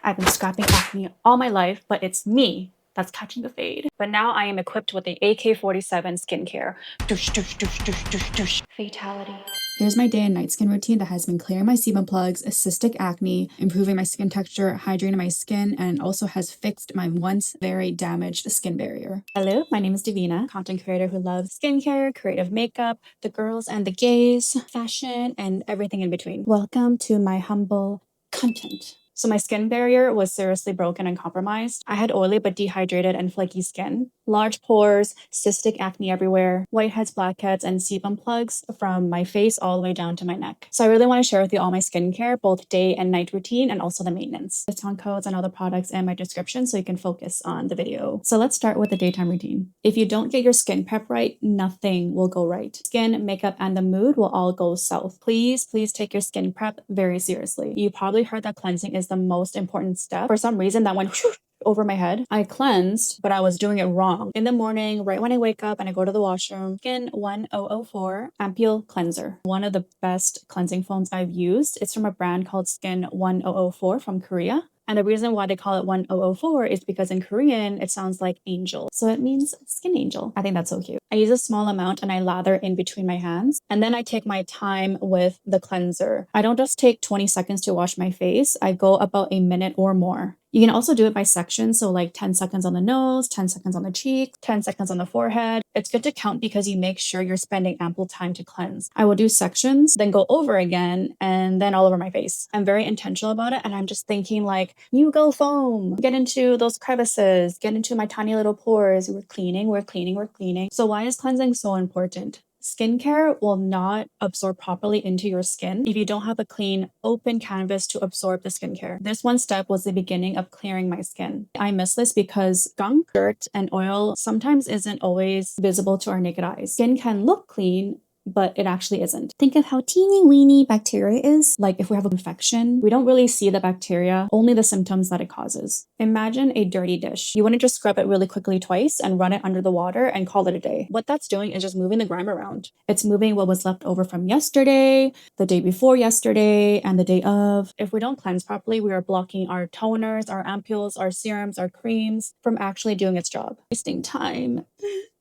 I've been scrapping acne all my life, but it's me that's catching the fade. But now I am equipped with the AK-47 skincare. Douche, douche, douche, douche, douche, douche. Fatality. Here's my day and night skin routine that has been clearing my sebum plugs, cystic acne, improving my skin texture, hydrating my skin, and also has fixed my once very damaged skin barrier. Hello, my name is Davina, content creator who loves skincare, creative makeup, the girls and the gays, fashion, and everything in between. Welcome to my humble content. So my skin barrier was seriously broken and compromised. I had oily but dehydrated and flaky skin, large pores, cystic acne everywhere, whiteheads, blackheads, and sebum plugs from my face all the way down to my neck. So I really want to share with you all my skincare, both day and night routine, and also the maintenance. Discount codes and other products in my description so you can focus on the video. So let's start with the daytime routine. If you don't get your skin prep right, nothing will go right. Skin, makeup, and the mood will all go south. Please take your skin prep very seriously. You probably heard that cleansing is the most important step. For some reason, that went over my head. I cleansed, but I was doing it wrong. In the morning, right when I wake up and I go to the washroom, Skin 1004 Ampoule Cleanser. One of the best cleansing foams I've used. It's from a brand called Skin 1004 from Korea. And the reason why they call it 1004 is because in Korean, it sounds like angel. So it means skin angel. I think that's so cute. I use a small amount and I lather in between my hands. And then I take my time with the cleanser. I don't just take 20 seconds to wash my face. I go about a minute or more. You can also do it by section. So like 10 seconds on the nose, 10 seconds on the cheek, 10 seconds on the forehead. It's good to count because you make sure you're spending ample time to cleanse. I will do sections, then go over again, and then all over my face. I'm very intentional about it. And I'm just thinking like, you go foam, get into those crevices, get into my tiny little pores. We're cleaning, we're cleaning, we're cleaning. So why is cleansing so important? Skincare will not absorb properly into your skin if you don't have a clean, open canvas to absorb the skincare. This one step was the beginning of clearing my skin. I miss this because gunk, dirt, and oil sometimes isn't always visible to our naked eyes. Skin can look clean, but it actually isn't. Think of how teeny weeny bacteria is. Like if we have an infection, we don't really see the bacteria, only the symptoms that it causes. Imagine a dirty dish. You want to just scrub it really quickly twice and run it under the water and call it a day. What that's doing is just moving the grime around. It's moving what was left over from yesterday, the day before yesterday, and the day of. If we don't cleanse properly, we are blocking our toners, our ampoules, our serums, our creams from actually doing its job. Wasting time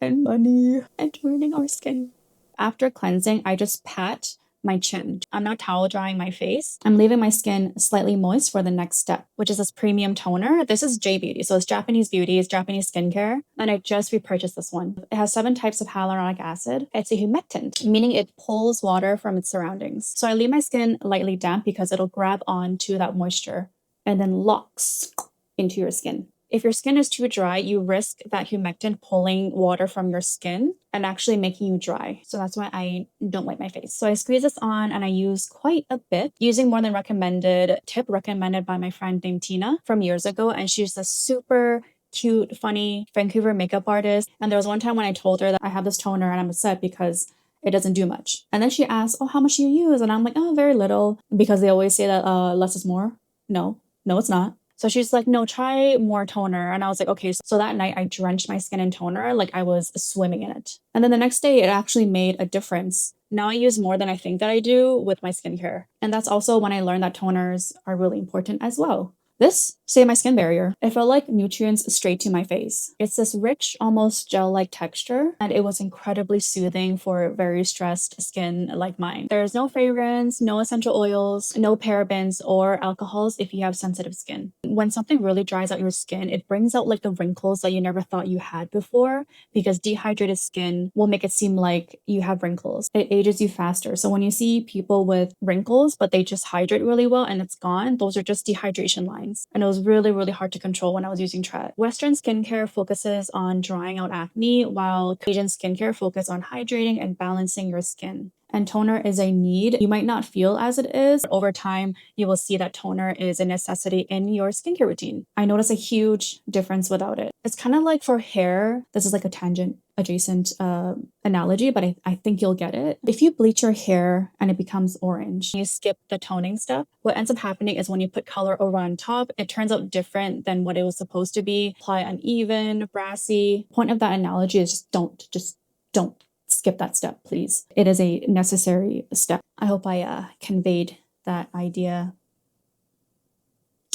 and money and ruining our skin. After cleansing, I just pat my chin. I'm not towel drying my face. I'm leaving my skin slightly moist for the next step, which is this premium toner. This is J Beauty. So it's Japanese beauty, it's Japanese skincare. And I just repurchased this one. It has 7 types of hyaluronic acid. It's a humectant, meaning it pulls water from its surroundings. So I leave my skin lightly damp because it'll grab onto that moisture and then locks into your skin. If your skin is too dry, you risk that humectant pulling water from your skin and actually making you dry. So that's why I don't wipe my face. So I squeeze this on and I use quite a bit, using more than recommended. Tip recommended by my friend named Tina from years ago. And she's a super cute, funny Vancouver makeup artist. And there was one time when I told her that I have this toner and I'm upset because it doesn't do much. And then she asked, oh, how much do you use? And I'm like, oh, very little. Because they always say that less is more. No, it's not. So she's like, no, try more toner. And I was like, okay. So that night I drenched my skin in toner like I was swimming in it. And then the next day it actually made a difference. Now I use more than I think that I do with my skincare. And that's also when I learned that toners are really important as well. This saved my skin barrier. It felt like nutrients straight to my face. It's this rich, almost gel-like texture, and it was incredibly soothing for very stressed skin like mine. There's no fragrance, no essential oils, no parabens or alcohols if you have sensitive skin. When something really dries out your skin, it brings out like the wrinkles that you never thought you had before, because dehydrated skin will make it seem like you have wrinkles. It ages you faster. So when you see people with wrinkles, but they just hydrate really well and it's gone, those are just dehydration lines. And it was really, really hard to control when I was using Tret. Western skincare focuses on drying out acne, while Asian skincare focuses on hydrating and balancing your skin. And toner is a need. You might not feel as it is, but over time, you will see that toner is a necessity in your skincare routine. I notice a huge difference without it. It's kind of like for hair. This is like a tangent adjacent analogy, but I think you'll get it. If you bleach your hair and it becomes orange, you skip the toning step, what ends up happening is when you put color over on top, it turns out different than what it was supposed to be. Apply uneven, brassy. Point of that analogy is just don't skip that step, please. It is a necessary step. I hope I conveyed that idea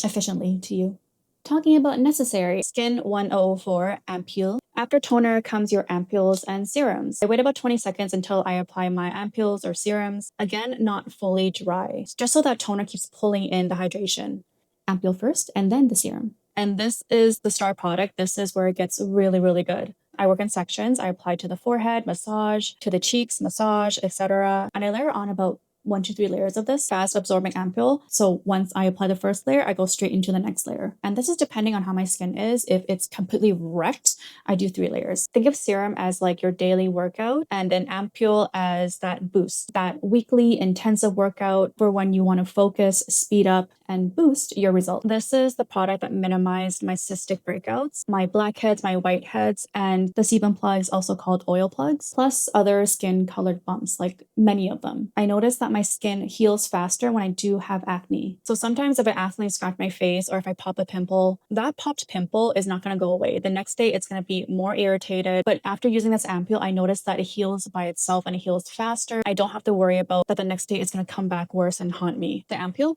efficiently to you. Talking about necessary, Skin 1004 Ampule. After toner comes your ampoules and serums. I wait about 20 seconds until I apply my ampoules or serums. Again, not fully dry, just so that toner keeps pulling in the hydration. Ampoule first and then the serum. And this is the star product. This is where it gets really, really good. I work in sections. I apply to the forehead, massage, to the cheeks, massage, etc. And I layer on about 1 to 3 layers of this fast absorbing ampoule. So once I apply the first layer, I go straight into the next layer. And this is depending on how my skin is. If it's completely wrecked, I do 3 layers. Think of serum as like your daily workout and an ampoule as that boost, that weekly intensive workout for when you want to focus, speed up, and boost your result. This is the product that minimized my cystic breakouts, my blackheads, my whiteheads, and the sebum plugs, also called oil plugs, plus other skin colored bumps, like many of them. I noticed that my skin heals faster when I do have acne. So sometimes if I accidentally scratch my face or if I pop a pimple, that popped pimple is not going to go away. The next day it's going to be more irritated. But after using this ampoule, I noticed that it heals by itself and it heals faster. I don't have to worry about that the next day it's going to come back worse and haunt me. The ampoule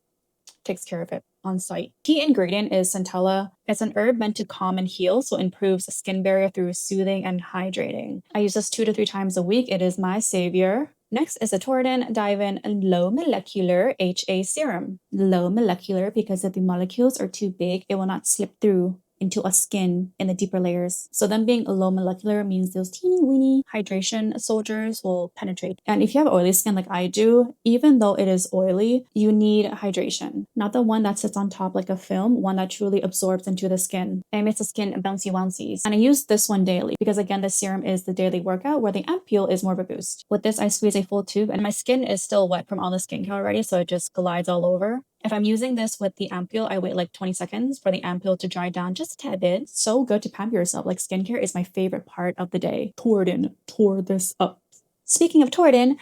takes care of it on site. Key ingredient is CENTELLA. It's an herb meant to calm and heal, so improves the skin barrier through soothing and hydrating. I use this 2 to 3 times a week. It is my savior. Next is a torriden Dive-In Low Molecular HA Serum. Low molecular because if the molecules are too big, it will not slip through into a skin in the deeper layers. So them being low molecular means those teeny weeny hydration soldiers will penetrate. And if you have oily skin like I do, even though it is oily, you need hydration. Not the one that sits on top like a film, one that truly absorbs into the skin and makes the skin bouncy wouncies. And I use this one daily because again, the serum is the daily workout where the ampoule is more of a boost. With this, I squeeze a full tube and my skin is still wet from all the skincare already, so it just glides all over. If I'm using this with the ampoule, I wait like 20 seconds for the ampoule to dry down just a tad bit. So good to pamper yourself. Like skincare is my favorite part of the day. Torriden tore this up. Speaking of torriden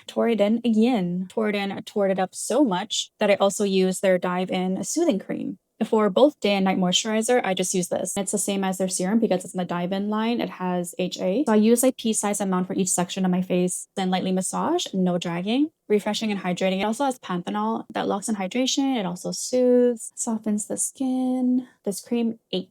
again. Torriden tore it up so much that I also use their Dive-In Soothing Cream. For both day and night moisturizer, I just use this. It's the same as their serum because it's in the Dive-In line. It has HA. So I use a pea-sized amount for each section of my face, then lightly massage, no dragging, refreshing and hydrating. It also has panthenol that locks in hydration. It also soothes, softens the skin. This cream 8.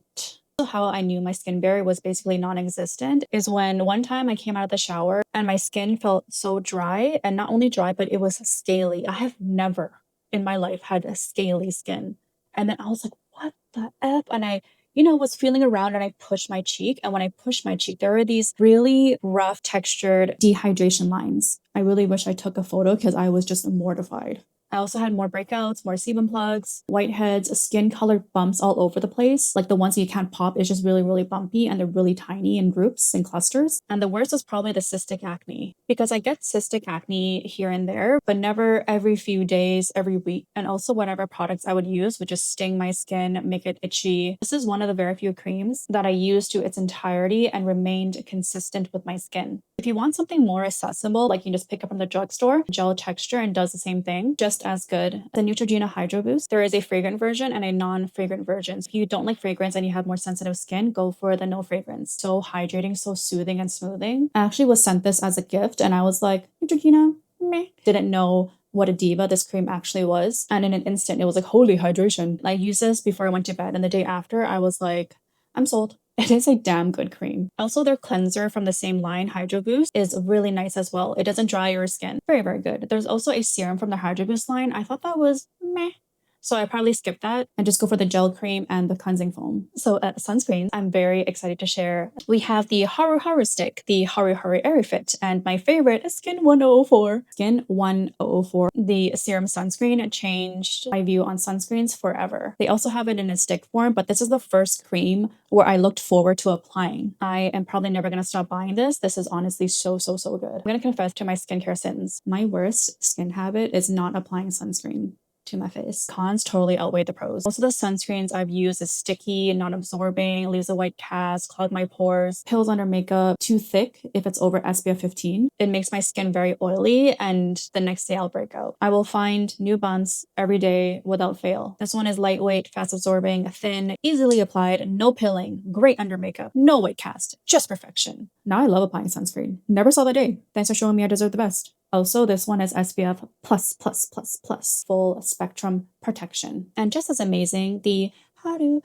How I knew my skin barrier was basically non-existent is when one time I came out of the shower and my skin felt so dry, and not only dry, but it was scaly. I have never in my life had a scaly skin. And then I was like, what the F? And I, was feeling around and I pushed my cheek. And when I pushed my cheek, there were these really rough textured dehydration lines. I really wish I took a photo because I was just mortified. I also had more breakouts, more sebum plugs, whiteheads, skin colored bumps all over the place. Like the ones that you can't pop is just really, really bumpy and they're really tiny in groups and clusters. And the worst was probably the cystic acne because I get cystic acne here and there, but never every few days, every week. And also whatever products I would use would just sting my skin, make it itchy. This is one of the very few creams that I used to its entirety and remained consistent with my skin. If you want something more accessible, like you can just pick up from the drugstore, gel texture and does the same thing, just as good. The Neutrogena Hydro Boost, there is a fragrant version and a non-fragrant version. If you don't like fragrance and you have more sensitive skin, go for the no fragrance. So hydrating, so soothing and smoothing. I actually was sent this as a gift and I was like, Neutrogena, meh. Didn't know what a diva this cream actually was. And in an instant, it was like, holy hydration. I used this before I went to bed and the day after, I was like, I'm sold. It is a damn good cream. Also, their cleanser from the same line, Hydro Boost, is really nice as well. It doesn't dry your skin. Very, very good. There's also a serum from the Hydro Boost line. I thought that was meh. So I probably skip that and just go for the gel cream and the cleansing foam. So sunscreens, I'm very excited to share. We have the Haru Haru stick, the Haru Haru Airy Fit, and my favorite, Skin 1004. Skin 1004. The serum sunscreen changed my view on sunscreens forever. They also have it in a stick form, but this is the first cream where I looked forward to applying. I am probably never going to stop buying this. This is honestly so, so, so good. I'm going to confess to my skincare sins. My worst skin habit is not applying sunscreen to my face. Cons totally outweigh the pros. Most of the sunscreens I've used is sticky, not absorbing, leaves a white cast, clog my pores, pills under makeup, too thick if it's over SPF 15. It makes my skin very oily and the next day I'll break out. I will find new bunts every day without fail. This one is lightweight, fast absorbing, thin, easily applied, no pilling, great under makeup, no white cast, just perfection. Now I love applying sunscreen. Never saw the day. Thanks for showing me I deserve the best. Also, this one is SPF full spectrum protection. And just as amazing, the Haru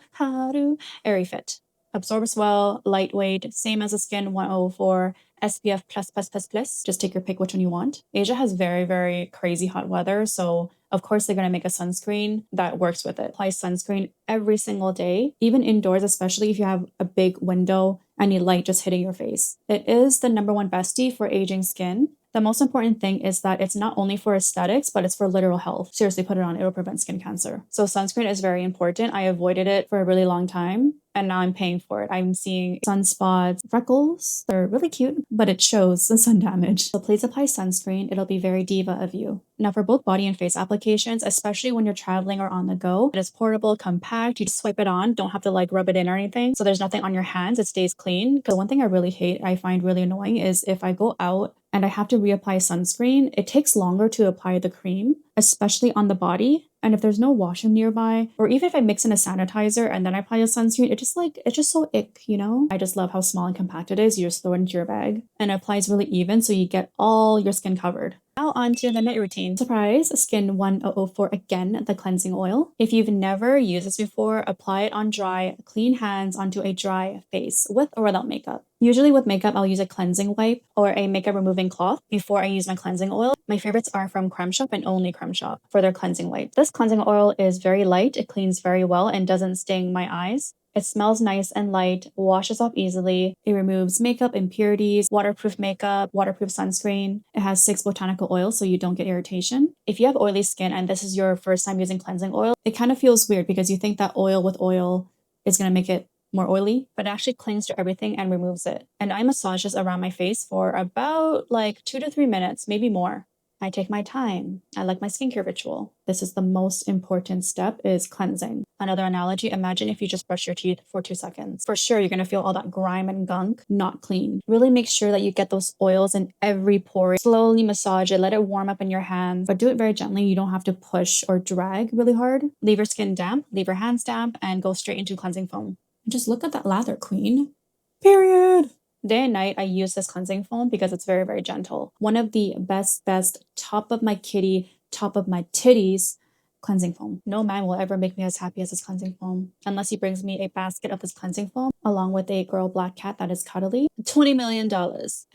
Airy Fit. Absorbs well, lightweight, same as the Skin 104, SPF++++. Just take your pick which one you want. Asia has very, very crazy hot weather, so of course they're going to make a sunscreen that works with it. Apply sunscreen every single day, even indoors, especially if you have a big window, any light just hitting your face. It is the #1 bestie for aging skin. The most important thing is that it's not only for aesthetics, but it's for literal health. Seriously, put it on. It will prevent skin cancer. So sunscreen is very important. I avoided it for a really long time, and now I'm paying for it. I'm seeing sunspots, freckles. They're really cute, but it shows the sun damage. So please apply sunscreen. It'll be very diva of you. Now for both body and face applications, especially when you're traveling or on the go, it is portable, compact. You just swipe it on, don't have to like rub it in or anything. So there's nothing on your hands. It stays clean. Because one thing I really hate, I find really annoying is if I go out and I have to reapply sunscreen, it takes longer to apply the cream, especially on the body. And if there's no washroom nearby, or even if I mix in a sanitizer and then I apply a sunscreen, it's just so ick, you know? I just love how small and compact it is. You just throw it into your bag and it applies really even so you get all your skin covered. Now on to the night routine. Surprise, Skin 1004 again, the cleansing oil. If you've never used this before, apply it on dry, clean hands onto a dry face with or without makeup. Usually with makeup, I'll use a cleansing wipe or a makeup removing cloth before I use my cleansing oil. My favorites are from Creme Shop and only Creme Shop for their cleansing wipe. This cleansing oil is very light, it cleans very well and doesn't sting my eyes. It smells nice and light, washes off easily. It removes makeup impurities, waterproof makeup, waterproof sunscreen. It has 6 botanical oils so you don't get irritation. If you have oily skin and this is your first time using cleansing oil, it kind of feels weird because you think that oil with oil is going to make it more oily, but it actually clings to everything and removes it. And I massage this around my face for about like 2 to 3 minutes, maybe more. I take my time. I like my skincare ritual. This is the most important step, is cleansing. Another analogy, imagine if you just brush your teeth for 2 seconds. For sure, you're going to feel all that grime and gunk, not clean. Really make sure that you get those oils in every pore. Slowly massage it, let it warm up in your hands, but do it very gently. You don't have to push or drag really hard. Leave your skin damp, leave your hands damp, and go straight into cleansing foam. Just look at that lather, queen. Period. Day and night, I use this cleansing foam because it's very, very gentle. One of the best, top of my kitty, top of my titties cleansing foam. No man will ever make me as happy as this cleansing foam, unless he brings me a basket of this cleansing foam, along with a girl black cat that is cuddly. $20 million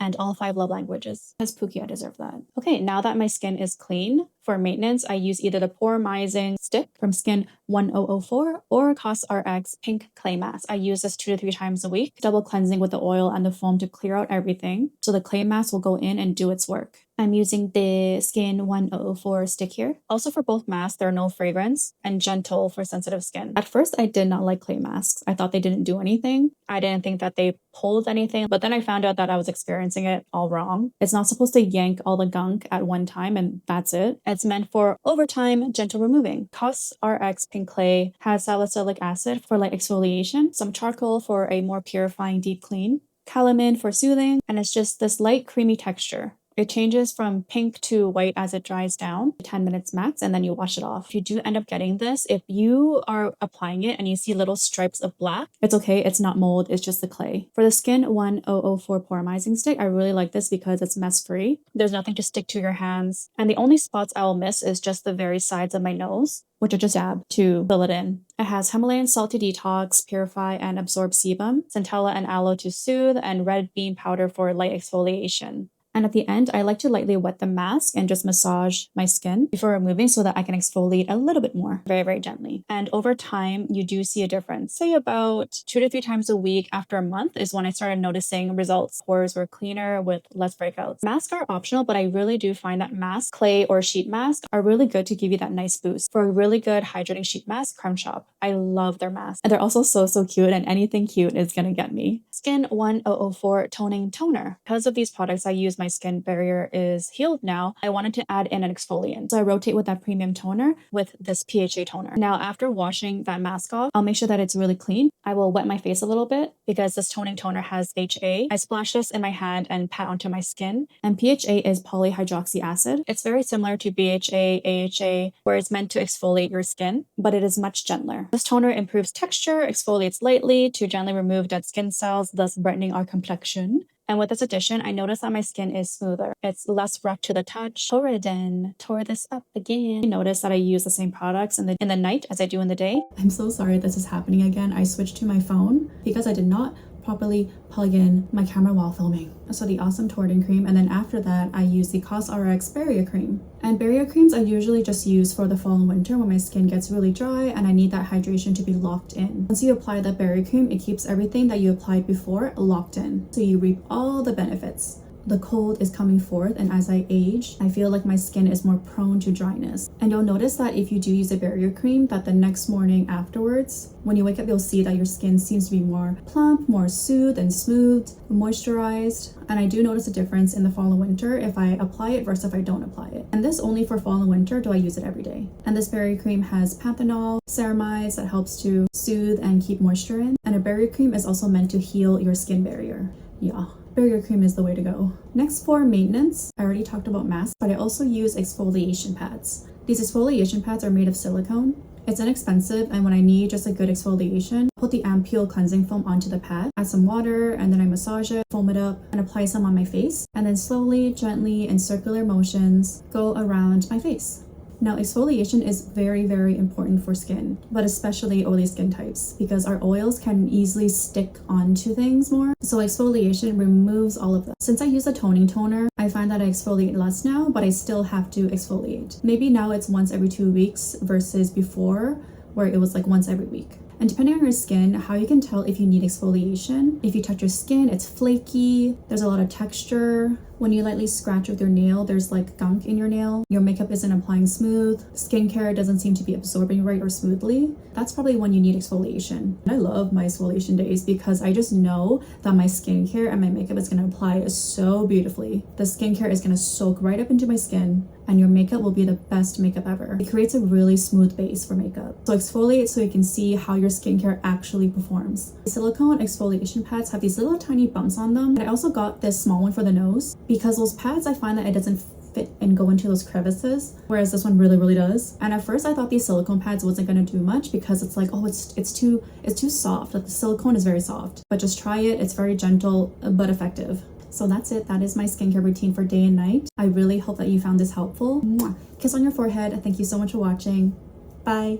and all 5 love languages. As Pookie, I deserve that. Okay, now that my skin is clean, for maintenance, I use either the Moisturizing stick from Skin 1004 or cosrx Pink Clay Mask. I use this 2 to 3 times a week, double cleansing with the oil and the foam to clear out everything. So the clay mask will go in and do its work. I'm using the Skin 1004 stick here. Also for both masks, there are no fragrance and gentle for sensitive skin. At first, I did not like clay masks. I thought they didn't do anything. I didn't think that they pulled anything, but then I found out that I was experiencing it all wrong. It's not supposed to yank all the gunk at one time and that's it. It's meant for overtime gentle removing. cosrx Pink Clay has salicylic acid for light exfoliation, some charcoal for a more purifying deep clean, calamine for soothing, and it's just this light creamy texture. It changes from pink to white as it dries down, 10 minutes max, and then you wash it off. If you do end up getting this, if you are applying it and you see little stripes of black, it's okay, it's not mold, it's just the clay. For the Skin 1004 Moisturizing stick, I really like this because it's mess-free. There's nothing to stick to your hands, and the only spots I will miss is just the very sides of my nose, which I just dab to fill it in. It has Himalayan salt to detox, purify, and absorb sebum, centella and aloe to soothe, and red bean powder for light exfoliation. And at the end, I like to lightly wet the mask and just massage my skin before removing so that I can exfoliate a little bit more, very, very gently. And over time, you do see a difference. Say about 2 to 3 times a week after a month is when I started noticing results. Pores were cleaner with less breakouts. Masks are optional, but I really do find that mask, clay, or sheet mask are really good to give you that nice boost. For a really good hydrating sheet mask, Creme Shop. I love their masks. And they're also so, so cute, and anything cute is gonna get me. Skin 1004 Toning Toner. Because of these products, I use my skin barrier is healed now, I wanted to add in an exfoliant. So I rotate with that premium toner with this PHA toner. Now, after washing that mask off, I'll make sure that it's really clean. I will wet my face a little bit because this toning toner has HA. I splash this in my hand and pat onto my skin. And PHA is polyhydroxy acid. It's very similar to BHA, AHA, where it's meant to exfoliate your skin, but it is much gentler. This toner improves texture, exfoliates lightly to gently remove dead skin cells, thus brightening our complexion. And with this addition, I noticed that my skin is smoother. It's less rough to the touch. Torriden, tore this up again. I noticed that I use the same products in the night as I do in the day. I'm so sorry this is happening again. I switched to my phone because I did not properly plug in my camera while filming. So the awesome Torriden cream, and then after that I use the cosrx barrier cream. And barrier creams I usually just use for the fall and winter when my skin gets really dry and I need that hydration to be locked in. Once you apply that barrier cream, it keeps everything that you applied before locked in, so you reap all the benefits. The cold is coming forth, and as I age, I feel like my skin is more prone to dryness. And you'll notice that if you do use a barrier cream, that the next morning afterwards, when you wake up, you'll see that your skin seems to be more plump, more soothed and smoothed, moisturized. And I do notice a difference in the fall and winter if I apply it versus if I don't apply it. And this only for fall and winter do I use it every day. And this barrier cream has panthenol, ceramides that helps to soothe and keep moisture in. And a barrier cream is also meant to heal your skin barrier. Yeah. Barrier cream is the way to go. Next, for maintenance, I already talked about masks, but I also use exfoliation pads. These exfoliation pads are made of silicone. It's inexpensive, and when I need just a good exfoliation, I put the AMPOULE cleansing foam onto the pad, add some water, and then I massage it, foam it up, and apply some on my face, and then slowly, gently, in circular motions, go around my face. Now, exfoliation is very, very important for skin, but especially oily skin types, because our oils can easily stick onto things more. So exfoliation removes all of that. Since I use a toning toner, I find that I exfoliate less now, but I still have to exfoliate. Maybe now it's once every 2 weeks versus before, where it was like once every week. And depending on your skin, how you can tell if you need exfoliation. If you touch your skin, it's flaky, there's a lot of texture. When you lightly scratch with your nail, there's like gunk in your nail. Your makeup isn't applying smooth. Skincare doesn't seem to be absorbing right or smoothly. That's probably when you need exfoliation. I love my exfoliation days because I just know that my skincare and my makeup is gonna apply so beautifully. The skincare is gonna soak right up into my skin, and your makeup will be the best makeup ever. It creates a really smooth base for makeup. So exfoliate so you can see how your skincare actually performs. The silicone exfoliation pads have these little tiny bumps on them. And I also got this small one for the nose because those pads, I find that it doesn't fit and go into those crevices, whereas this one really does. And at first I thought these silicone pads wasn't gonna do much because it's like, oh, it's too soft. Like the silicone is very soft, but just try it. It's very gentle but effective. So that's it. That is my skincare routine for day and night. I really hope that you found this helpful. Mwah. Kiss on your forehead. Thank you so much for watching. Bye.